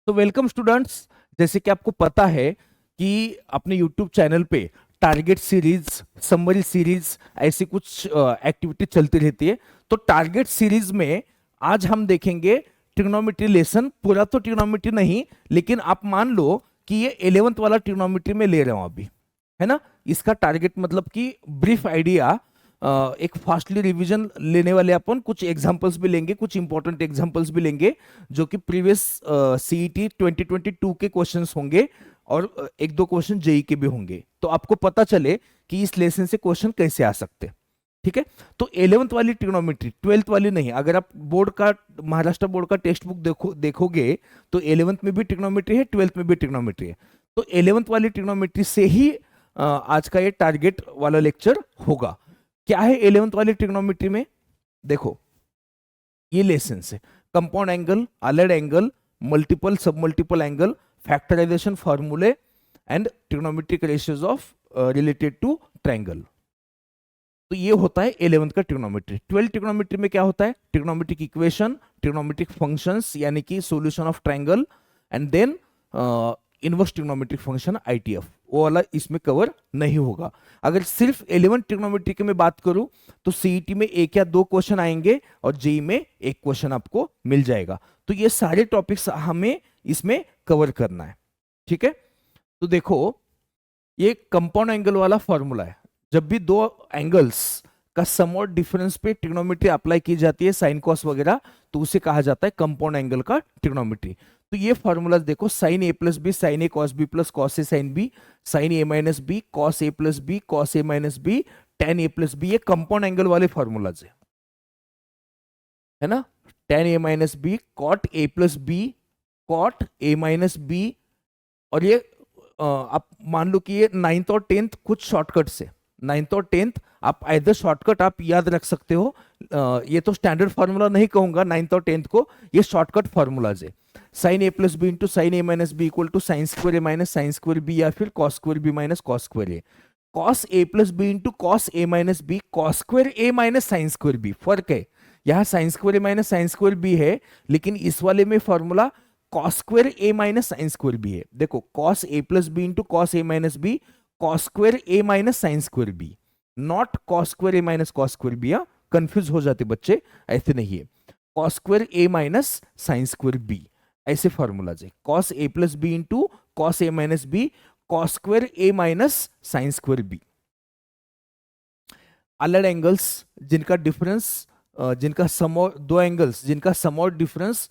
तो welcome students. जैसे कि आपको पता है कि अपने यूट्यूब चैनल पे टारगेट सीरीज, समरी सीरीज, ऐसी कुछ एक्टिविटी चलती रहती है। तो टारगेट सीरीज में आज हम देखेंगे ट्रिग्नोमेट्री लेसन। पूरा तो ट्रिग्नोमेट्री नहीं, लेकिन आप मान लो कि ये 11th वाला ट्रिग्नोमेट्री में ले रहा हूं अभी, है ना। इसका टारगेट मतलब कि ब्रीफ आइडिया, एक फास्टली रिवीजन लेने वाले अपन कुछ एग्जांपल्स भी लेंगे, कुछ इंपॉर्टेंट एग्जांपल्स भी लेंगे जो कि प्रीवियस सीईटी 2022 के क्वेश्चंस होंगे, और एक दो क्वेश्चन जेई के भी होंगे, तो आपको पता चले कि इस लेसन से क्वेश्चन कैसे आ सकते हैं। ठीक है। तो 11th वाली ट्रिग्नोमेट्री, 12th वाली नहीं। अगर आप बोर्ड का, महाराष्ट्र बोर्ड का टेक्स्ट बुक देखोगे तो 11th में भी ट्रिग्नोमेट्री है, 12th में भी ट्रिग्नोमेट्री है। तो 11th वाली ट्रिग्नोमेट्री से ही आज का ये टारगेट वाला लेक्चर होगा। क्या है 11th वाली ट्रिग्नोमेट्री में? देखो, ये लेसन है compound angle, allied angle, multiple sub multiple angle, factorization फॉर्मूले and trigonometric ratios of related to triangle. तो ये होता है 11th का ट्रिग्नोमेट्री। 12th ट्रिग्नोमेट्री में क्या होता है? ट्रिग्नोमेट्रिक इक्वेशन, ट्रिग्नोमेट्रिक फंक्शंस यानी कि solution of triangle, and then inverse trigonometric function ITF. वो वाला इसमें कवर नहीं होगा। अगर सिर्फ 11th ट्रिग्नोमेट्री की मैं बात करूं तो सीईटी में एक या दो क्वेश्चन आएंगे और जेई में एक क्वेश्चन आपको मिल जाएगा। तो ये सारे टॉपिक्स हमें इसमें कवर करना है। ठीक है। तो देखो, ये कंपाउंड एंगल वाला फॉर्मूला है। जब भी दो एंगल्स का सम और डिफरेंस पे ट्रिग्नोमेट्री अप्लाई की जाती है, साइन कॉस वगैरह, तो उसे कहा जाता है कंपाउंड एंगल का ट्रिग्नोमेट्री। तो ये फॉर्मूला देखो, sine A plus B sine A cos B plus cos A sine B, sine A minus B cos A plus B cos A minus B tan A plus B, ये compound angle वाले formulas है ना। Tan A minus B cot A plus B cot A minus B. और ये आप मान लो कि ये 9th और 10th कुछ शॉर्टकट से, 9th और 10th आप आइदर शॉर्टकट आप याद रख सकते हो। ये तो स्टैंडर्ड फार्मूला नहीं कहूंगा 9th और 10th को, ये शॉर्टकट फार्मूलाज है। Sine A plus B into sine A minus b equal to sine square A minus sine square b, या फिर cos square b minus cos square a. Cos A plus B into cos A minus B cos square A minus sine square b. फर्क है, यहाँ sine square ए minus sine square B है, लेकिन इस वाले में फॉर्मूला कॉस स्क्वायर ए minus sine square B है। देखो, cos A plus B into cos A minus B cos square A minus sine square B, not cos square A minus cos square B. Confuse हो जाते बच्चे, ऐसे नहीं है। Cos square ए minus sine square B, ऐसे formulas है। Cos ए plus B into cos ए minus B cos square ए minus sine square B. अलग angles जिनका डिफरेंस, जिनका सम और दो एंगल्स जिनका सम और डिफरेंस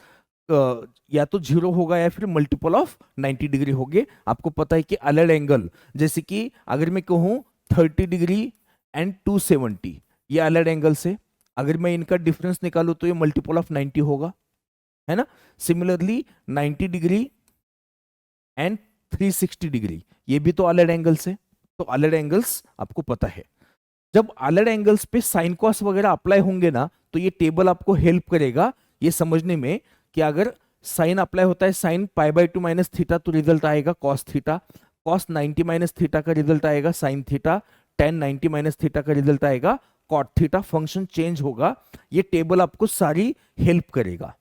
या तो जीरो होगा या फिर मल्टीपल ऑफ 90 डिग्री होंगे। आपको पता है कि अलग एंगल, जैसे कि अगर मैं कहूं 30 डिग्री एंड 270, ये अलग एंगल से, अगर मैं इनका डिफरेंस निकालूं तो ये मल्टीपल ऑफ 90 होगा, है ना। सिमिलरली 90 डिग्री एंड 360 डिग्री, ये भी तो अलग एंगल से। तो अलग एंगल्स आपको पता है। जब अलग एंगल्स पे साइन कॉस वगैरह अप्लाई होंगे ना, तो ये टेबल आपको हेल्प करेगा ये समझने में कि अगर साइन अप्लाई होता है sine pi by two minus theta, तो रिजल्ट आएगा cos theta. Cos 90 minus theta का रिजल्ट आएगा sine theta. Tan 90 minus theta का रिजल्ट आएगा कॉट थीटा। फंक्शन चेंज होगा, ये टेबल आपको सारी हेल्प करेगा,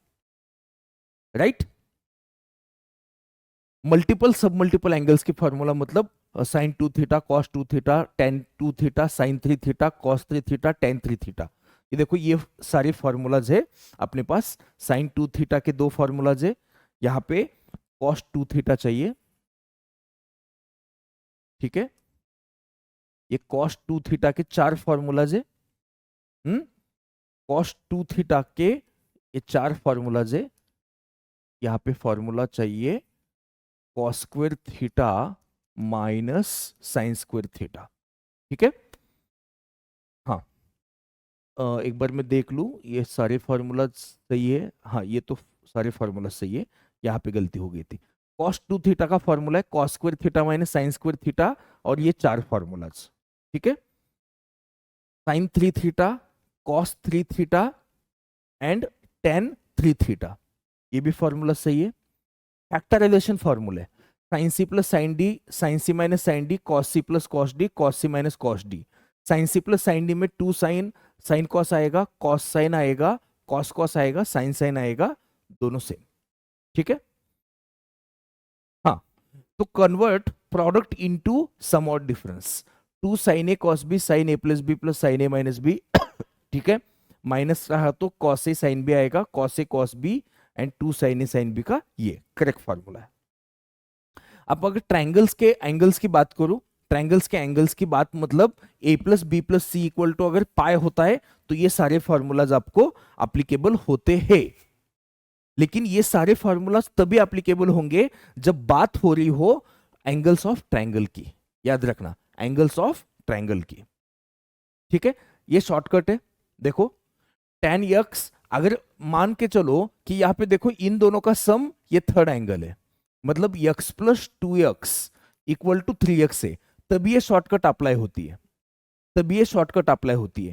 right. Multiple sub multiple angles की फॉर्मूला मतलब sine two theta cos two theta tan two theta sine three theta cos three theta tan three theta. ये देखो, ये सारे फॉर्मूलाज है अपने पास। साइन टू थीटा के दो फॉर्मूलाज है, यहाँ पे कॉस टू थीटा चाहिए, ठीक है। ये कॉस टू थीटा के चार फॉर्मूलाज है। कॉस टू थीटा के ये चार फॉर्मूलाज है। यहाँ पे फॉर्मूला चाहिए cos square theta minus sine square theta, ठीक है। हाँ, एक बार मैं देख लूँ ये सारे फॉर्मूला सही है। हाँ, ये तो सारे फॉर्मूला सही है, यहाँ पे गलती हो गई थी। कॉस टू थीटा का फॉर्मूला है cos square theta minus sine square theta, और ये चार फॉर्मूलाज, ठीक है। Sine three theta, cos three theta and tan three theta, ये भी फॉर्मूला सही है। फैक्टराइजेशन फॉर्मूला है sine c plus sine d sine c minus sine d cos c plus cos d cos c minus cos d. Sine c plus sine d में two sine, sine cos आएगा, cos sine आएगा, cos cos आएगा, sign sign आएगा, दोनों same, ठीक है। तो convert product into sum और difference, 2 sin a cos b sin a plus B plus sin a minus B, ठीक है, माइनस रहा तो cos a sin b आएगा, cos a cos b and 2 sin a sin b का ये correct formula है। अब अगर ट्रायंगल्स के एंगल्स की बात करूं, ट्रायंगल्स के एंगल्स की बात मतलब a plus B plus C equal to अगर पाई होता है तो ये सारे फॉर्मूलाज आपको अप्लीकेबल होते हैं। लेकिन ये सारे फॉर्मूलाज तभी एप्लीकेबल होंगे जब बात हो रही हो एंगल्स ऑफ ट्रायंगल की, याद रखना एंगल्स ऑफ ट्रायंगल की, ठीक है। ये शॉर्टकट है, देखो tan x, अगर मान के चलो कि यहां पे देखो इन दोनों का सम ये थर्ड एंगल है, मतलब x plus 2x equal to 3x है, तभी ये शॉर्टकट अप्लाई होती है, तभी ये शॉर्टकट अप्लाई होती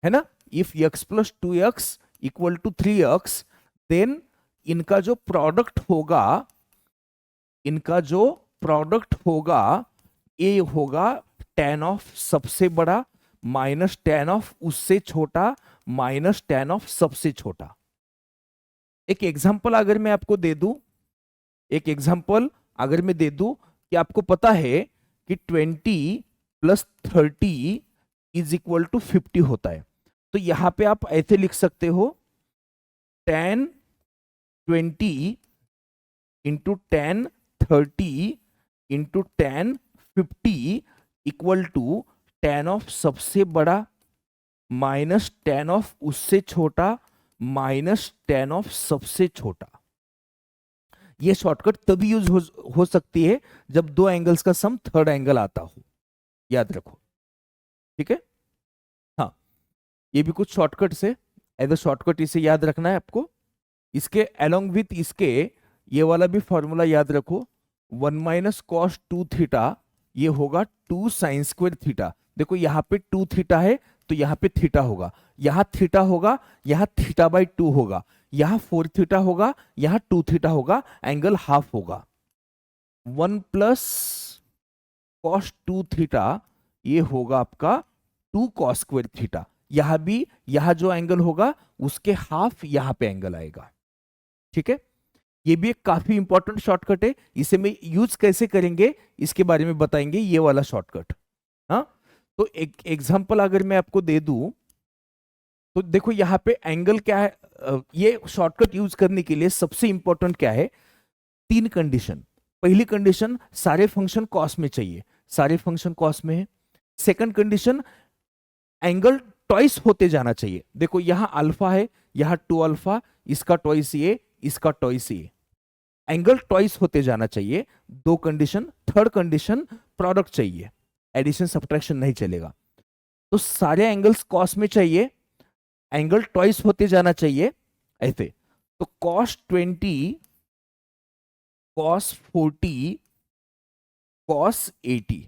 है ना। If x plus 2x equal to 3x, then इनका जो प्रोडक्ट होगा, इनका जो प्रोडक्ट होगा ए होगा tan ऑफ सबसे बड़ा माइनस tan ऑफ उससे छोटा माइनस tan ऑफ सबसे छोटा। एक एग्जांपल अगर मैं आपको दे दूं, एक एग्जांपल अगर मैं दे दूं कि आपको पता है कि 20 प्लस 30 इज इक्वल टू 50 होता है, तो यहां पे आप ऐसे लिख सकते हो tan 20 into tan 30 into tan 50 equal to tan of सबसे बड़ा माइनस tan ऑफ उससे छोटा माइनस tan ऑफ सबसे छोटा। ये शॉर्टकट तभी यूज हो सकती है जब दो एंगल्स का सम थर्ड एंगल आता हो, याद रखो, ठीक है। हाँ, ये भी कुछ शॉर्टकट है, एज अ शॉर्टकट इसे याद रखना है आपको। इसके अलोंग विथ इसके ये वाला भी फॉर्मूला याद रखो, 1 माइनस कॉस 2 थीटा ये होगा 2 साइन स्क्वायर थीटा। देखो यहाँ पे 2 थीटा है तो यहाँ पे थीटा होगा, यहाँ थीटा होगा, यहाँ थीटा बाई 2 होगा, यहाँ 4 थीटा होगा, यहाँ 2 थीटा होगा, एंगल हाफ होगा। 1 प्लस कॉस 2 थीटा ये होगा आपका 2 कॉस स्क्वायर थीटा। यहां भी यहां जो एंगल होगा उसके हाफ यहां पे एंगल आएगा, ठीक है। ये भी एक काफी इंपॉर्टेंट शॉर्टकट है, इसे मैं यूज कैसे करेंगे इसके बारे में बताएंगे, ये वाला शॉर्टकट। हाँ, तो एक एग्जांपल अगर मैं आपको दे दूं तो देखो यहां पे एंगल क्या है, ये शॉर्टकट यूज करने के लिए सबसे इंपॉर्टेंट क्या है, 3 कंडीशन। पहली कंडीशन सारे फंक्शन कॉस में चाहिए, सारे फंक्शन कॉस में है। सेकंड कंडीशन एंगल ट्वाइस होते जाना चाहिए, देखो यहां अल्फा है, यहां 2 अल्फा, इसका ट्वाइस ये, इसका ट्वाइस ये, एंगल ट्वाइस होते जाना चाहिए। 2 कंडीशन। थर्ड कंडीशन प्रोडक्ट चाहिए, एडिशन सब्ट्रैक्शन नहीं चलेगा। तो सारे एंगल्स कॉस में चाहिए, एंगल ट्वाइस होते जाना चाहिए ऐसे। तो cos 20 cos 40 cos 80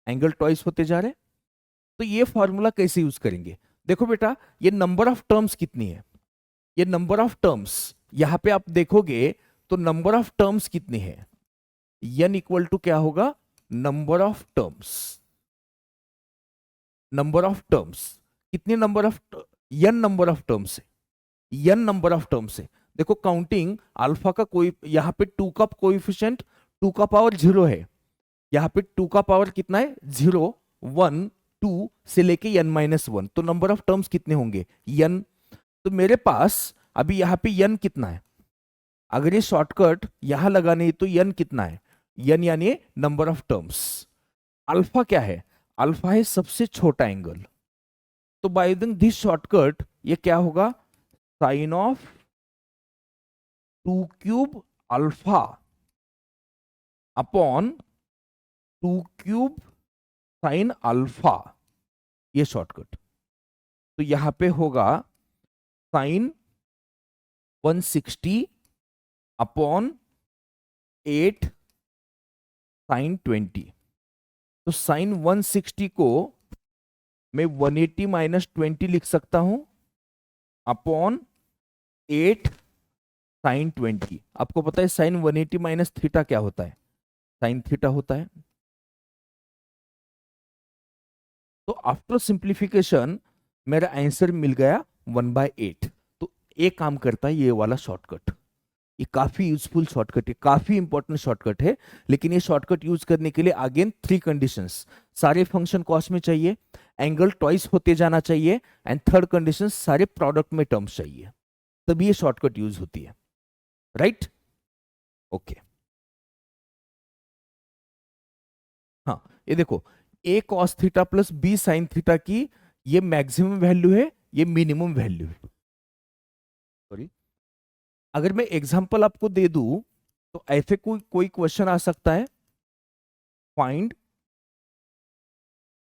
angle twice होते जा रहे। तो ये फॉर्मूला कैसे यूज करेंगे, देखो बेटा ये नंबर ऑफ टर्म्स कितनी है, ये नंबर ऑफ टर्म्स यहां पे आप देखोगे तो नंबर ऑफ टर्म्स कितनी है, n इक्वल टू क्या होगा, number of terms, number of terms कितनी, number of n number of terms है, n नंबर ऑफ टर्म्स है। देखो काउंटिंग अल्फा का कोई यहां पे 2 का कोएफिशिएंट 2 का पावर 0 है, यहां पे 2 का पावर कितना है 0 1 2 से लेके n-1, तो नंबर ऑफ टर्म्स कितने होंगे n। तो मेरे पास अभी यहां पे n कितना है, अगर ये शॉर्टकट यहां लगाने तो n कितना है, n यानी नंबर ऑफ टर्म्स। अल्फा क्या है, अल्फा है सबसे छोटा एंगल, तो बाय यूजिंग दिस शॉर्टकट ये क्या होगा, sine of 2 cube alpha upon 2 cube sine alpha, ये शॉर्टकट। तो यहां पे होगा साइन 160 अपॉन 8 साइन 20। तो साइन 160 को मैं 180 माइनस 20 लिख सकता हूं अपॉन 8 साइन 20। आपको पता है साइन 180 माइनस थीटा क्या होता है, साइन थीटा होता है। तो आफ्टर सिंप्लीफिकेशन मेरा आंसर मिल गया 1/8। तो एक काम करता है ये वाला शॉर्टकट, ये काफी यूजफुल शॉर्टकट है, काफी इंपॉर्टेंट शॉर्टकट है। लेकिन ये शॉर्टकट यूज करने के लिए अगेन 3 कंडीशंस, सारे फंक्शन कॉस्ट में चाहिए, एंगल ट्वाइस होते जाना चाहिए, एंड थर्ड कंडीशन सारे प्रोडक्ट में टर्म्स चाहिए, तभी ये शॉर्टकट यूज होती है। राइट? ओके। हाँ, ये देखो, a cos theta plus B sine theta की ये मैक्सिमम वैल्यू है, ये मिनिमम वैल्यू है। सॉरी, अगर मैं एग्जांपल आपको दे दूं तो ऐसे कोई क्वेश्चन आ सकता है, find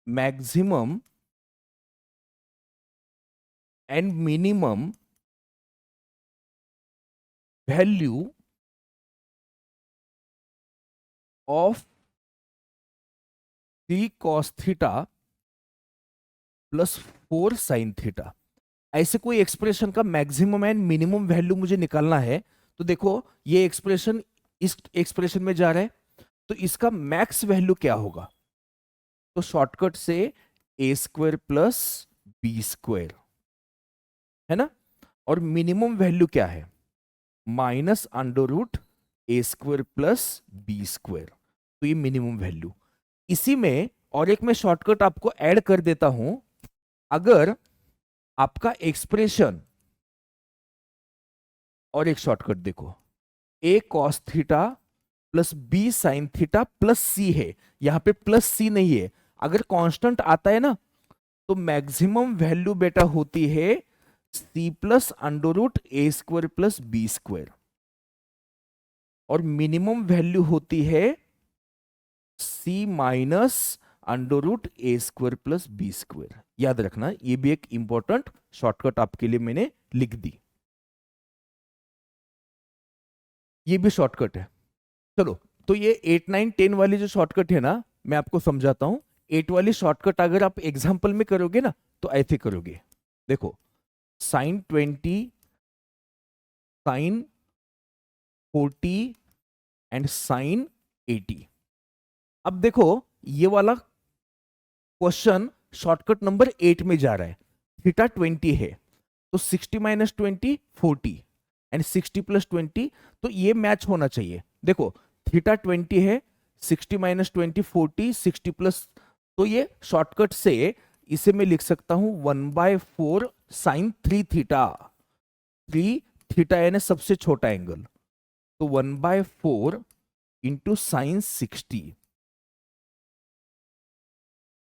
maximum and minimum value of 3 cos theta plus 4 sin theta. ऐसे कोई एक्सप्रेशन का मैक्सिमम एंड मिनिमम वैल्यू मुझे निकालना है। तो देखो, ये एक्सप्रेशन इस एक्सप्रेशन में जा रहा है, तो इसका मैक्स वैल्यू क्या होगा? तो शॉर्टकट से ए स्क्वायर प्लस बी स्क्वायर, है ना? और मिनिमम वैल्यू क्या है? माइनस अंडर रूट ए स्क्वायर प्लस बी स्क्वायर। तो ये मिनिमम वैल्यू। इसी में और एक मैं शॉर्टकट आपको ऐड कर देता हूं। अगर आपका एक्सप्रेशन, और एक शॉर्टकट देखो, a cos theta plus B sine theta plus c है, यहां पे प्लस सी नहीं है। अगर कांस्टेंट आता है ना, तो मैक्सिमम वैल्यू बेटा होती है सी प्लस अंडर रूट ए स्क्वायर प्लस बी स्क्वायर, और मिनिमम वैल्यू होती है सी माइनस अंडर रूट ए स्क्वायर प्लस बी स्क्वायर। याद रखना, ये भी एक इंपॉर्टेंट शॉर्टकट आपके लिए मैंने लिख दी, ये भी शॉर्टकट है। चलो, तो ये 8 9 10 वाली जो शॉर्टकट है ना, मैं आपको समझाता हूं। 8 वाली शॉर्टकट अगर आप एग्जाम्पल में करोगे ना, तो ऐसे करोगे। देखो, साइन 20, साइन 40 एंड साइन 80। अब देखो, ये वाला क्वेश्चन शॉर्टकट नंबर 8 में जा रहा है। थीटा 20 है, तो 60 माइनस 20 40 एंड 60 प्लस 20, तो ये मैच होना चाहिए। देखो, थीटा 20 है, 60 माइनस 20 40, 60 प्लस, तो ये शॉर्टकट से इसे मैं लिख सकता हूं 1/4 साइन 3 थीटा। 3 थीटा यानी सबसे छोटा एंगल, तो 1/4 इंटू साइन 60।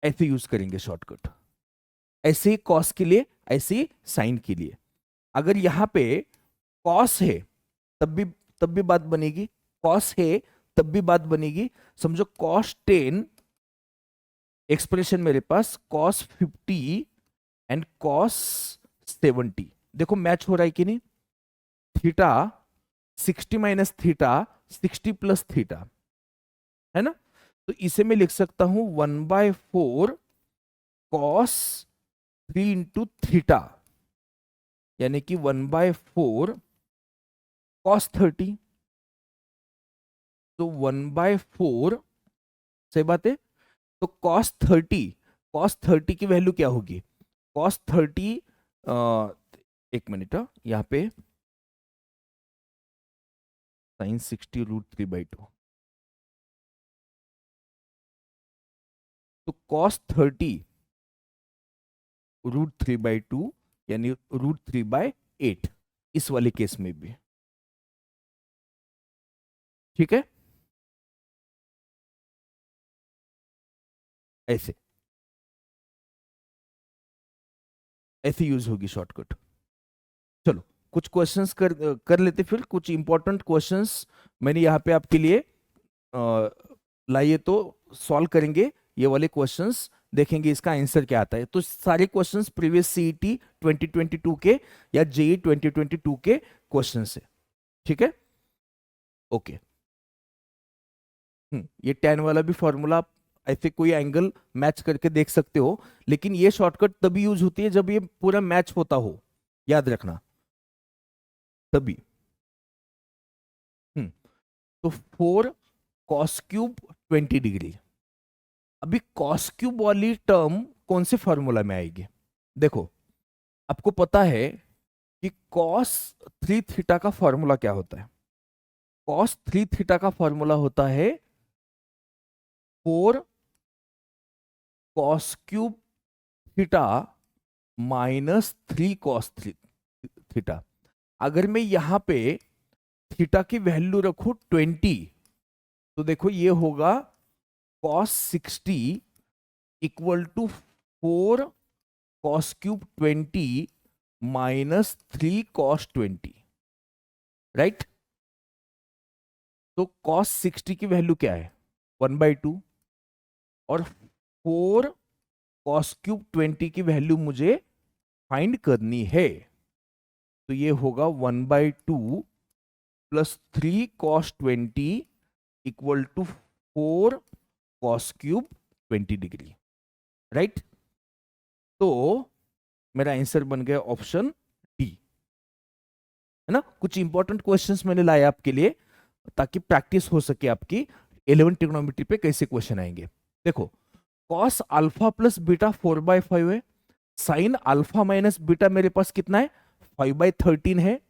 ऐसे यूज करेंगे शॉर्टकट, ऐसे ही कॉस के लिए, ऐसे ही साइन के लिए। अगर यहां पे कॉस है, तब भी बात बनेगी, कॉस है तब भी बात बनेगी। समझो कॉस 10, एक्सप्रेशन मेरे पास कॉस 50 एंड कॉस 70, देखो मैच हो रहा है कि नहीं? Theta 60 minus theta 60 plus theta, है ना? तो इसे मैं लिख सकता हूं 1/4 कॉस 3 इंटू थीटा, यानी कि 1/4 कॉस 30। तो 1/4, सही बात है। तो कॉस 30 की वैल्यू क्या होगी? कॉस 30, एक मिनट, यहाँ पे साइन 60 √3/2, तो कॉस 30 √3/2 यानी √3/8, इस वाले केस में भी। ठीक है, ऐसे ऐसे यूज होगी शॉर्टकट। चलो, कुछ क्वेश्चंस कर लेते, फिर कुछ इंपॉर्टेंट क्वेश्चंस मैंने यहाँ पे आपके लिए लाइए, तो सॉल्व करेंगे ये वाले क्वेश्चंस, देखेंगे इसका आंसर क्या आता है। तो सारे क्वेश्चंस प्रीवियस सीईटी 2022 के या जेई 2022 के क्वेश्चंस है। ठीक है, ओके। ये tan वाला भी फॉर्मूला आप ऐसे कोई एंगल मैच करके देख सकते हो, लेकिन ये शॉर्टकट तभी यूज होती है जब ये पूरा मैच होता हो, याद रखना, तभी। तो 4 cos क्यूब 20 डिग्री। अभी cos क्यूब वाली टर्म कौन से फॉर्मूला में आएगी? देखो, आपको पता है कि cos 3 थीटा का फॉर्मूला क्या होता है? cos 3 थीटा का फॉर्मूला होता है 4 cos cube theta minus 3 cos theta. अगर मैं यहां पे थीटा की वैल्यू रखूं 20, तो देखो ये होगा cos 60 equal to 4 cos cube 20 minus 3 cos 20, right. तो cos 60 की वैल्यू क्या है 1/2 और 4 cos क्यूब 20 की वैल्यू मुझे फाइंड करनी है। तो ये होगा 1/2 plus 3 cos 20 equal to 4 cos cube 20 degree, right. तो मेरा आंसर बन गया ऑप्शन डी, है ना। कुछ इंपॉर्टेंट क्वेश्चंस मैंने लाए आपके लिए ताकि प्रैक्टिस हो सके आपकी 11 ट्रिग्नोमेट्री पे कैसे क्वेश्चन आएंगे। देखो cos अल्फा प्लस बीटा 4/5 है, साइन अल्फा माइनस बीटा मेरे पास कितना है 5/13 है,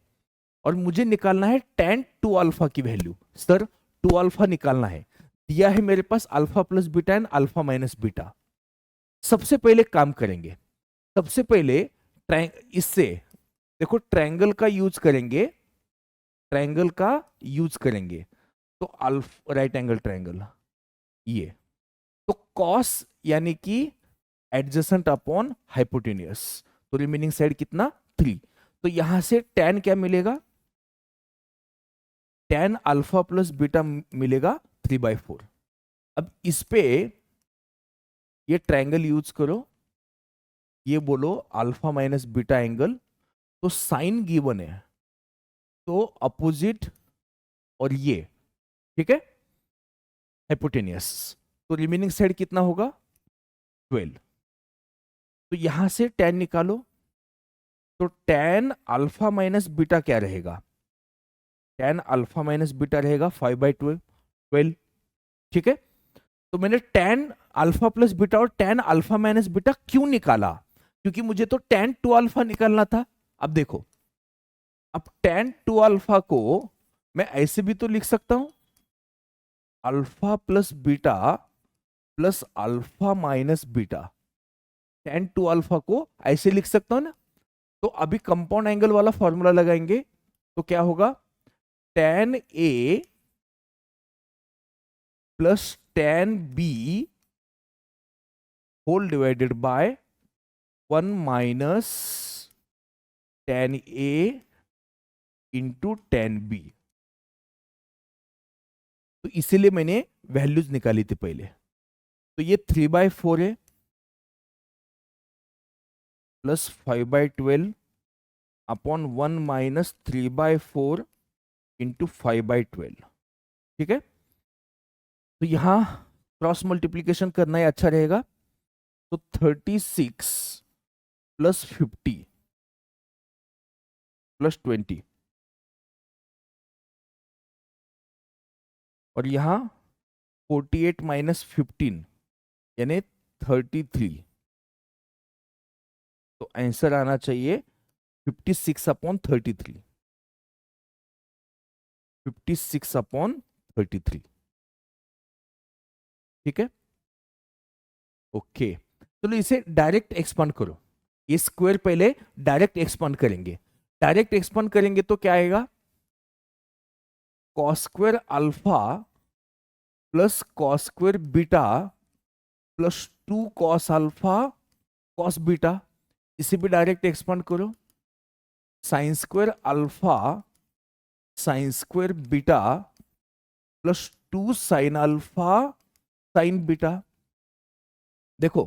और मुझे निकालना है tan 2 अल्फा की वैल्यू। सर 2 अल्फा निकालना है, दिया है मेरे पास alpha plus beta and alpha minus beta. सबसे पहले काम करेंगे, सबसे पहले इससे देखो ट्रायंगल का यूज करेंगे, ट्रायंगल का यूज करेंगे। तो अल्फा राइट एंगल ट्रायंगल ये, तो cos यानी कि एडजेसेंट अपॉन हाइपोटेन्यूस, तो रिमेनिंग साइड कितना 3। तो यहां से tan क्या मिलेगा, tan अल्फा प्लस बीटा मिलेगा 3/4। अब इस पे ये ट्रायंगल यूज करो, ये बोलो अल्फा माइनस बीटा एंगल, तो साइन गिवन है तो अपोजिट और ये, ठीक है, हाइपोटेनियस। तो रिमेनिंग साइड कितना होगा 12। तो यहां से tan निकालो, तो tan अल्फा माइनस बीटा क्या रहेगा, tan अल्फा माइनस बीटा रहेगा 5/12, ठीक है। तो मैंने tan अल्फा प्लस बीटा और tan अल्फा माइनस बीटा क्यों निकाला, क्योंकि मुझे तो tan 2 अल्फा निकालना था। अब देखो, अब tan 2 अल्फा को मैं ऐसे भी तो लिख सकता हूं, alpha plus beta plus alpha minus beta. tan 2 alpha को ऐसे लिख सकता हूं ना। तो अभी कंपाउंड एंगल वाला फॉर्मूला लगाएंगे, तो क्या होगा tan A plus tan B whole divided by 1 minus tan A into tan B। तो इसीलिए मैंने वैल्यूज निकाली थी पहले। तो ये 3/4 है प्लस 5/12 अपॉन 1 माइनस 3/4 इंटू 5/12, ठीक है। तो यहां क्रॉस मल्टीप्लीकेशन करना ही अच्छा रहेगा। तो 36 प्लस 50 प्लस 20, और यहां 48 माइनस 15 यानी 33। तो आंसर आना चाहिए 56/33, 56/33, ठीक है। ओके, चलो इसे डायरेक्ट एक्सपांड करो। ये स्क्वायर पहले डायरेक्ट एक्सपांड करेंगे, डायरेक्ट एक्सपांड करेंगे तो क्या आएगा, cos square alpha plus cos square beta plus 2 cos alpha cos beta. इसे भी डायरेक्ट एक्सपांड करो, sine square alpha sine square beta plus 2 sine alpha sine beta. देखो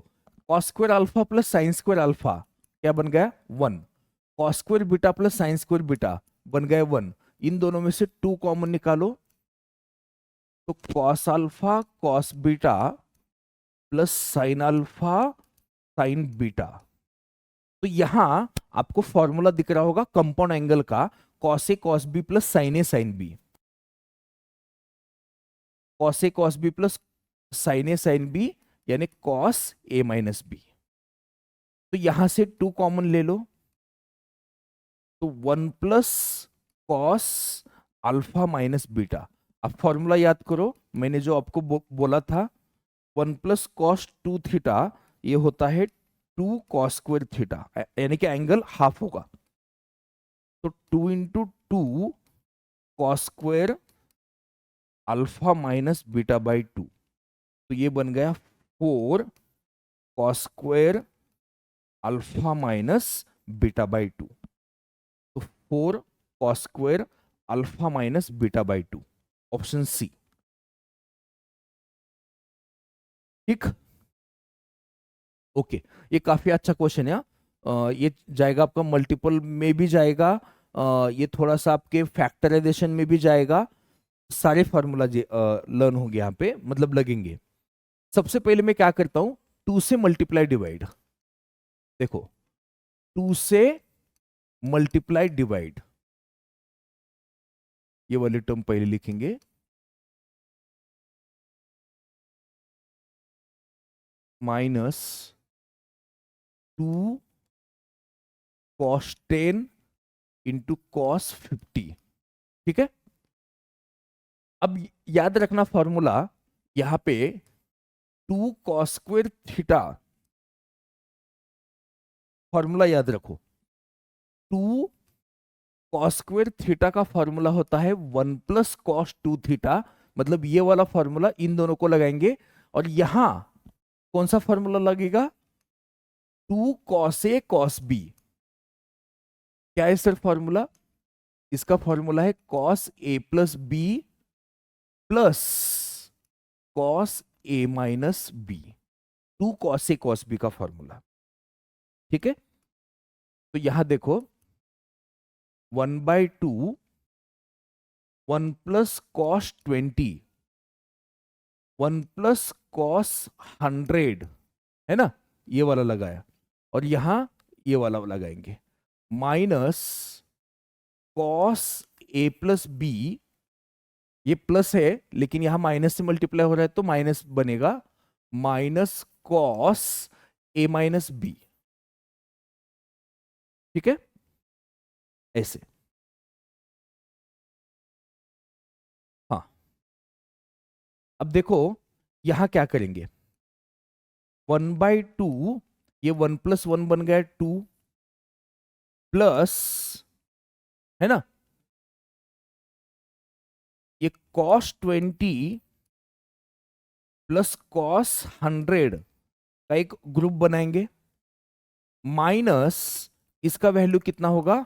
cos square alpha plus sine square alpha क्या बन गया 1, cos square beta plus sine square beta बन गया 1। इन दोनों में से 2 कॉमन निकालो, तो cos alpha cos beta plus sign alpha sine beta. तो यहां आपको फॉर्मूला दिख रहा होगा कंपाउंड एंगल का, cos A cos B plus sign A sine B, cos A cos B plus sign A sine B यानी कॉस ए माइनस बी। तो यहां से 2 कॉमन ले लो, तो 1 plus cos alpha minus beta. अब फॉर्मूला याद करो, मैंने जो आपको बोला था 1 + cos 2 थीटा, ये होता है 2 cos² थीटा, यानी कि एंगल हाफ होगा। तो 2 × 2 cos² alpha minus beta by 2, तो ये बन गया 4 cos² alpha minus beta by 2। तो 4 cos² alpha minus beta by 2, option C. ठीक, ओके, ये काफी अच्छा क्वेश्चन है। ये जाएगा आपका मल्टीपल में भी जाएगा, ये थोड़ा सा आपके फैक्टराइजेशन में भी जाएगा, सारे फार्मूला लर्न होंगे यहाँ पे, मतलब लगेंगे। सबसे पहले मैं क्या करता हूं, 2 से मल्टीप्लाई डिवाइड। देखो 2 से मल्टीप्लाई डिवाइड, ये वाली टर्म पहले लिखेंगे, माइनस 2 cos 10 इंटू cos 50। ठीक है, अब याद रखना फॉर्मूला, यहां पे 2 cos² थीटा, फॉर्मूला याद रखो, 2 cos² थीटा का फॉर्मूला होता है 1 + cos 2 थीटा, मतलब ये वाला फॉर्मूला इन दोनों को लगाएंगे, और यहां कौन सा फॉर्मूला लगेगा, 2 cos A cos B। क्या है सर फॉर्मूला, इसका फॉर्मूला है cos A + B plus cos A - B, 2 cos A cos B का फॉर्मूला। ठीक है, तो यहां देखो 1/2 1 + cos 20 1 + cos 100, है ना, ये वाला लगाया, और यहां ये वाला लगाएंगे, माइनस cos A + B, ये प्लस है लेकिन यहां माइनस से मल्टीप्लाई हो रहा है तो माइनस बनेगा, माइनस cos A - B। ठीक है, ऐसे। हाँ, अब देखो यहां क्या करेंगे, 1/2, ये 1 + 1 बन गया 2, प्लस, है ना, ये cos 20 प्लस cos 100 का एक ग्रुप बनाएंगे, माइनस इसका वैल्यू कितना होगा,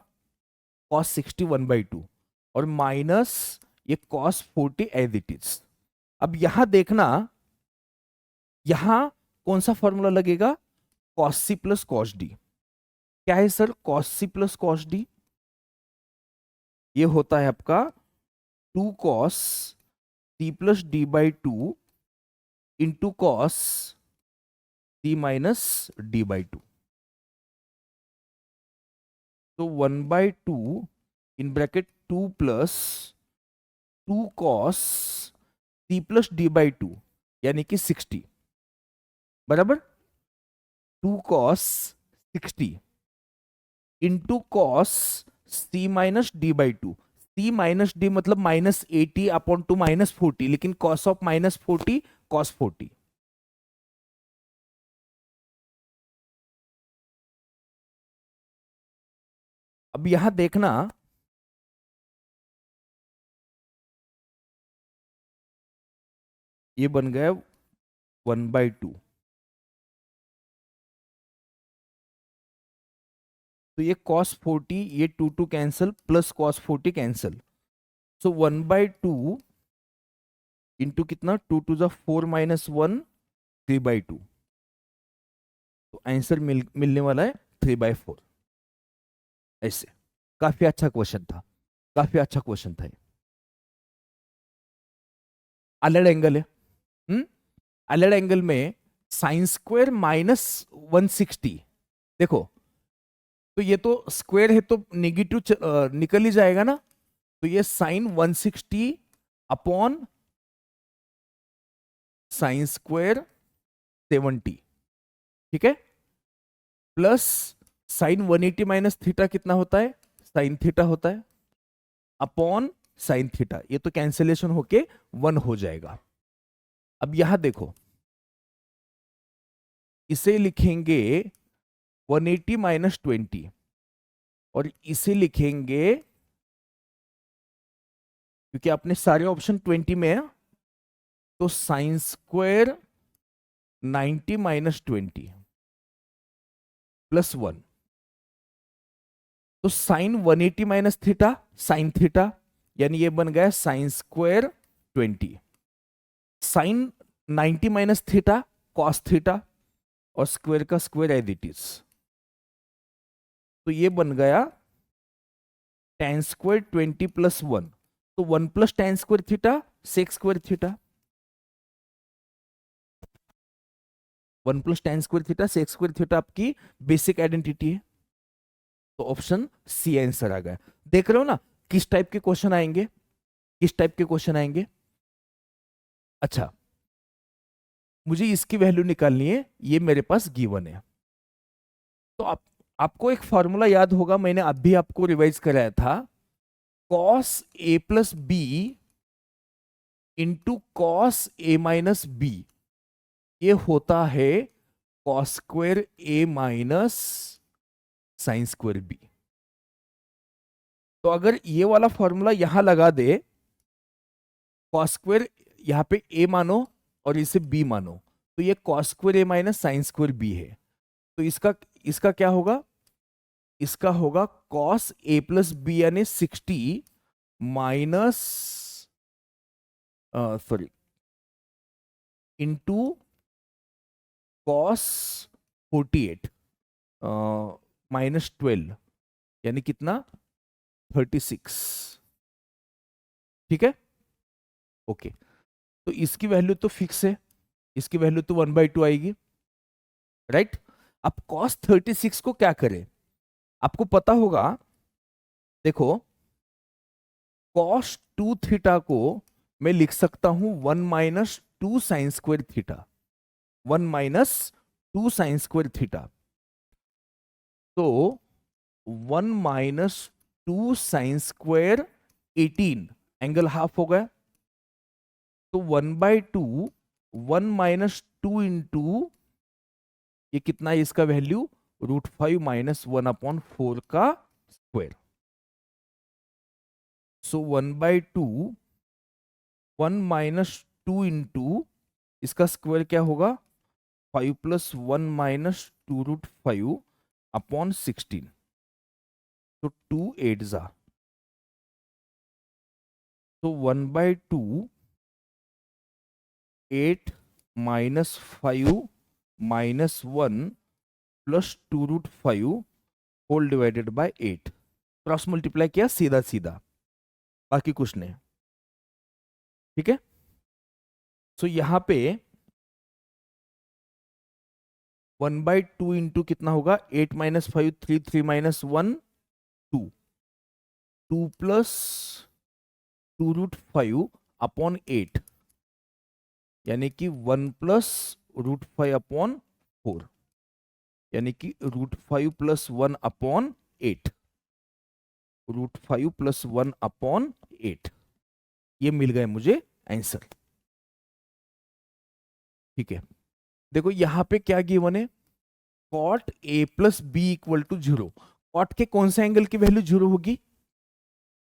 cos 60 1/2, और माइनस ये cos 40 एज इट इज। अब यहां देखना, यहां कौन सा फॉर्मूला लगेगा, cos C + cos D। क्या है sir cos C + cos D, ये होता है आपका 2 cos C + D/2 into cos C - D/2। तो 1/2 in bracket 2 plus 2 cos C + D/2, यानी कि 60, बराबर 2 cos 60 into cos C - D/2। C - D मतलब -80/2 -40, लेकिन cos ऑफ -40 cos 40। अब यहां देखना, ये बन गया 1/2, तो ये cos 40, ये 2 कैंसल, प्लस cos 40 कैंसल, सो 1/2 इंटू कितना, 2 × 4 - 1 3/2, तो आंसर मिलने वाला है 3/4। ऐसे, काफी अच्छा क्वेश्चन था, काफी अच्छा क्वेश्चन था ये। अलग एंगल है, अलग एंगल में sin² -160, देखो, तो ये तो स्क्वायर है तो नेगेटिव निकल ही जाएगा ना, तो ये sin 160 अपॉन sin² 70, ठीक है, प्लस sin 180 - थीटा कितना होता है, sin थीटा होता है, अपॉन साइन थीटा, ये तो कैंसिलेशन होके 1 हो जाएगा। अब यहां देखो, इसे लिखेंगे 180 माइनस 20 और इसे लिखेंगे, क्योंकि अपने सारे ऑप्शन 20 में है, तो साइन स्क्वायर 90 माइनस 20 प्लस 1। तो sine 180 minus theta sine theta, यानी ये बन गया sine square 20। Sine 90 minus theta cos theta, और स्क्वायर का स्क्वायर एज इट इज, तो ये बन गया tan स्क्वायर 20 प्लस 1। तो 1 plus tan square theta sec square theta, 1 plus tan square theta sec square theta आपकी बेसिक आइडेंटिटी है। तो ऑप्शन सी आंसर आ गया। देख रहे हो ना किस टाइप के क्वेश्चन आएंगे, किस टाइप के क्वेश्चन आएंगे। अच्छा, मुझे इसकी वैल्यू निकालनी है, ये मेरे पास गिवन है। तो आपको एक फॉर्मूला याद होगा, मैंने अभी आपको रिवाइज कराया था, cos a plus B into cos A minus B, ये होता है कॉस स्क्वायर ए माइनस साइन स्क्वायर बी। तो अगर ये वाला फॉर्मूला यहां लगा दे, कॉस स्क्वायर यहां पे ए मानो और इसे बी मानो, तो ये कॉस स्क्वायर ए माइनस साइन स्क्वायर बी है। तो इसका इसका क्या होगा, इसका होगा कॉस ए प्लस बी यानी 60 minus sorry into cos 48 minus 12 यानी कितना 36। ठीक है, ओके। तो इसकी वैल्यू तो फिक्स है, इसकी वैल्यू तो 1/2 आएगी, राइट। अब cos 36 को क्या करें, आपको पता होगा, देखो cos 2 थीटा को मैं लिख सकता हूं 1 minus 2 sign square theta, 1 minus 2 sign square theta. तो 1 minus 2 sine square 18 angle half हो गया। तो 1/2 1 माइनस 2 इंटू ये कितना है, इसका वैल्यू √5 माइनस 1/4 का स्क्वायर। सो 1/2 1 माइनस 2 इंटू इसका स्क्वायर क्या होगा 5 प्लस 1 माइनस 2√5/16। तो 2 8 जा, तो 1/2 8 minus 5 minus 1 plus 2√5 whole divided by 8। Cross multiply किया सीधा सीधा, बाकी कुछ नहीं। ठीक है, सो यहां पे 1/2 इंटू कितना होगा 8 माइनस 5 3 3 माइनस 1 2 2 प्लस 2√5/8 यानी कि 1 प्लस √5/4 यानी कि √5 प्लस 1/8, √5 प्लस 1/8, ये मिल गए मुझे आंसर। ठीक है, देखो यहां पे क्या गिवन है, cot A plus B equal to 0। Cot के कौन से एंगल की वैल्यू 0 होगी,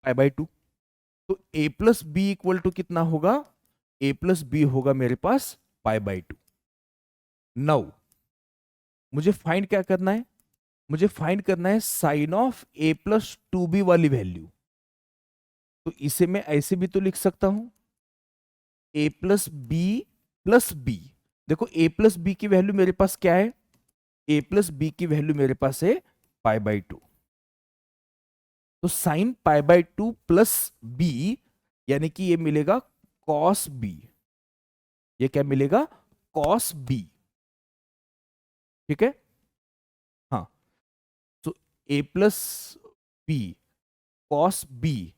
π/2। तो ए प्लस बी इक्वल टू कितना होगा, ए प्लस बी होगा मेरे पास π/2। नाउ मुझे फाइंड क्या करना है, मुझे फाइंड करना है sign of A plus 2b वाली वैल्यू। तो इसे मैं ऐसे भी तो लिख सकता हूं, ए प्लस बी प्लस बी। देखो ए प्लस बी की वैल्यू मेरे पास क्या है, ए प्लस बी की वैल्यू मेरे पास है π/2। तो साइन π/2 प्लस बी यानी कि ये मिलेगा कॉस बी, ये क्या मिलेगा कॉस बी। ठीक है, हाँ, तो ए प्लस बी कॉस बी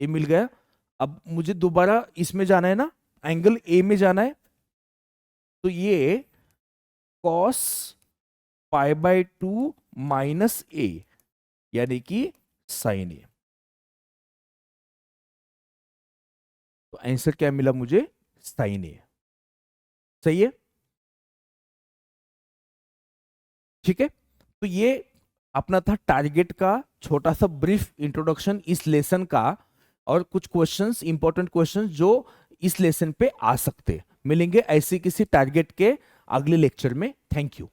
ये मिल गया। अब मुझे दोबारा इसमें जाना है ना, एंगल ए में जाना है, तो ये कॉस π/2 माइनस ए यानी कि साइन ए। तो आंसर क्या मिला मुझे? साइन ए। सही है, ठीक है। तो ये अपना था टारगेट का छोटा सा ब्रीफ इंट्रोडक्शन इस लेसन का, और कुछ क्वेश्चंस, इंपॉर्टेंट क्वेश्चंस जो इस लेसन पे आ सकते। मिलेंगे ऐसे किसी टारगेट के अगले लेक्चर में। Thank you.